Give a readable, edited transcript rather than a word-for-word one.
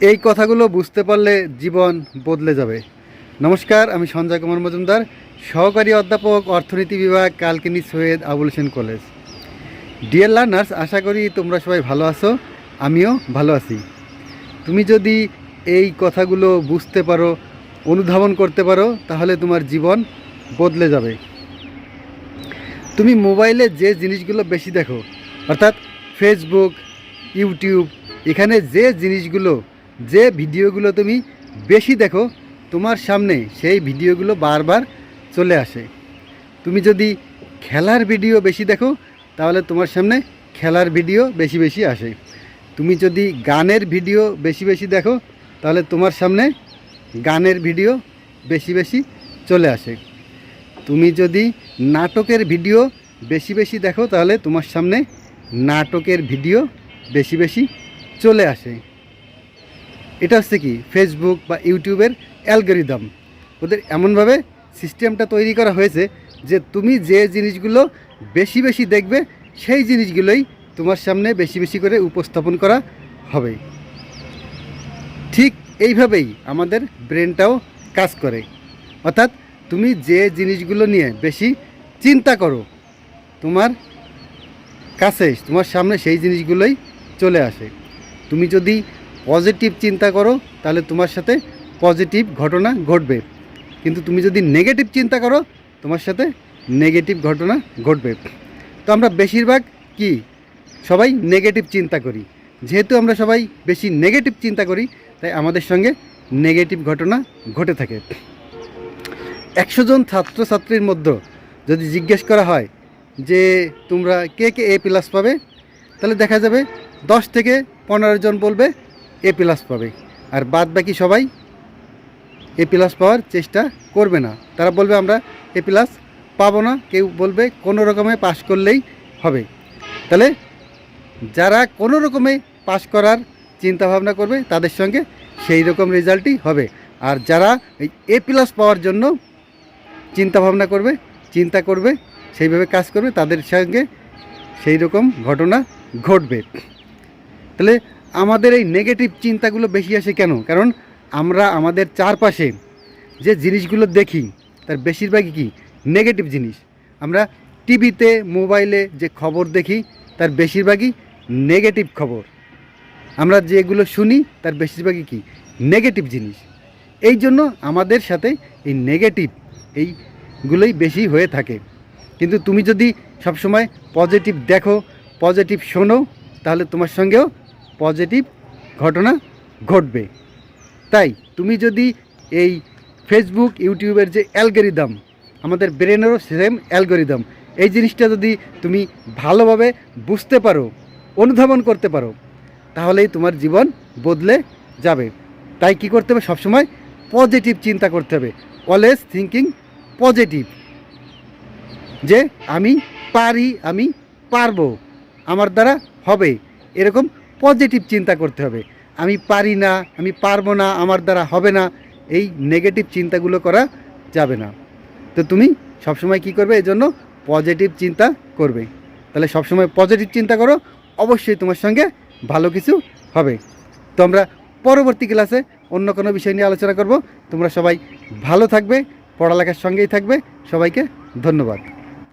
এই কথাগুলো বুঝতে পারলে জীবন বদলে যাবে। নমস্কার, আমি সঞ্জয় কুমার মজুমদার, সহকারী অধ্যাপক, অর্থনীতি বিভাগ, Kalkini Syed Abul Hossain college. Dear learners, আশা করি তোমরা সবাই ভালো আছো, আমিও ভালো আছি। তুমি যদি এই কথাগুলো বুঝতে পারো, অনুধাবন করতে পারো, তাহলে তোমার জীবন বদলে যাবে। তুমি মোবাইলে যে জিনিসগুলো বেশি দেখো, অর্থাৎ ফেসবুক, ইউটিউব, এখানে যে জিনিসগুলো, যে ভিডিওগুলো তুমি বেশি দেখো, তোমার সামনে সেই ভিডিওগুলো বারবার চলে আসে। তুমি যদি খেলার ভিডিও বেশি দেখো, তাহলে তোমার সামনে খেলার ভিডিও বেশি বেশি আসে। তুমি যদি গানের ভিডিও বেশি বেশি দেখো, তাহলে তোমার সামনে গানের ভিডিও বেশি বেশি চলে আসে। তুমি যদি নাটকের ভিডিও বেশি বেশি দেখো, তাহলে তোমার সামনে নাটকের ভিডিও বেশি বেশি চলে আসে। এটা হচ্ছে কি, ফেসবুক বা ইউটিউবের অ্যালগরিদম। ওদের এমনভাবে সিস্টেমটা তৈরি করা হয়েছে যে তুমি যে জিনিসগুলো বেশি বেশি দেখবে, সেই জিনিসগুলোই তোমার সামনে বেশি বেশি করে উপস্থাপন করা হবে। ঠিক এইভাবেই আমাদের ব্রেনটাও কাজ করে। অর্থাৎ তুমি যে জিনিসগুলো নিয়ে বেশি চিন্তা করো, তোমার কাছে, তোমার সামনে সেই জিনিসগুলোই চলে আসে। তুমি যদি পজিটিভ চিন্তা করো, তাহলে তোমার সাথে পজিটিভ ঘটনা ঘটবে। কিন্তু তুমি যদি নেগেটিভ চিন্তা করো, তোমার সাথে নেগেটিভ ঘটনা ঘটবে। তো আমরা বেশিরভাগ কি, সবাই নেগেটিভ চিন্তা করি। যেহেতু আমরা সবাই বেশি নেগেটিভ চিন্তা করি, তাই আমাদের সঙ্গে নেগেটিভ ঘটনা ঘটে থাকে। 100 জন ছাত্রছাত্রীর মধ্যে যদি জিজ্ঞেস করা হয় যে তোমরা কে কে A+ পাবে, তাহলে দেখা যাবে 10 থেকে 15 জন বলবে A+ পাবে, আর বাদ বাকি সবাই A+ পাওয়ার চেষ্টা করবে না। তারা বলবে আমরা A+ পাবো না। কেউ বলবে কোনো রকমে পাস করলেই হবে। তাহলে যারা কোনো রকমে পাস করার চিন্তা ভাবনা করবে, তাদের সঙ্গে সেই রকম রেজাল্টই হবে। আর যারা এই A+ পাওয়ার জন্য চিন্তা ভাবনা করবে, চিন্তা করবে, সেইভাবে কাজ করবে, তাদের সঙ্গে সেই রকম ঘটনা ঘটবে। তাহলে আমাদের এই নেগেটিভ চিন্তাগুলো বেশি আসে কেন? কারণ আমরা আমাদের চারপাশে যে জিনিসগুলো দেখি, তার বেশিরভাগই কি, নেগেটিভ জিনিস। আমরা টিভিতে, মোবাইলে যে খবর দেখি, তার বেশিরভাগই নেগেটিভ খবর। আমরা যেগুলো শুনি, তার বেশিরভাগই কি, নেগেটিভ জিনিস। এই জন্য আমাদের সাথে এই নেগেটিভ এইগুলোই বেশি হয়ে থাকে। কিন্তু তুমি যদি সবসময় পজিটিভ দেখো, পজিটিভ শোনো, তাহলে তোমার সঙ্গেও পজিটিভ ঘটনা ঘটবে। তাই তুমি যদি এই ফেসবুক, ইউটিউবের যে অ্যালগরিদম, আমাদের ব্রেনেরও সেম অ্যালগরিদম, এই জিনিসটা যদি তুমি ভালোভাবে বুঝতে পারো, অনুধাবন করতে পারো, তাহলেই তোমার জীবন বদলে যাবে। তাই কি করতে হবে? সবসময় পজিটিভ চিন্তা করতে হবে। অলওয়েজ থিঙ্কিং পজিটিভ, যে আমি পারি, আমি পারবো, আমার দ্বারা হবে, এরকম পজিটিভ চিন্তা করতে হবে। আমি পারি না, আমি পারবো না, আমার দ্বারা হবে না, এই নেগেটিভ চিন্তাগুলো করা যাবে না। তো তুমি সবসময় কি করবে? এই জন্য পজিটিভ চিন্তা করবে। তাহলে সবসময় পজিটিভ চিন্তা করো, অবশ্যই তোমার সঙ্গে ভালো কিছু হবে। তো আমরা পরবর্তী ক্লাসে অন্য কোনো বিষয় নিয়ে আলোচনা করব। তোমরা সবাই ভালো থাকবে, পড়ালেখার সঙ্গেই থাকবে। সবাইকে ধন্যবাদ।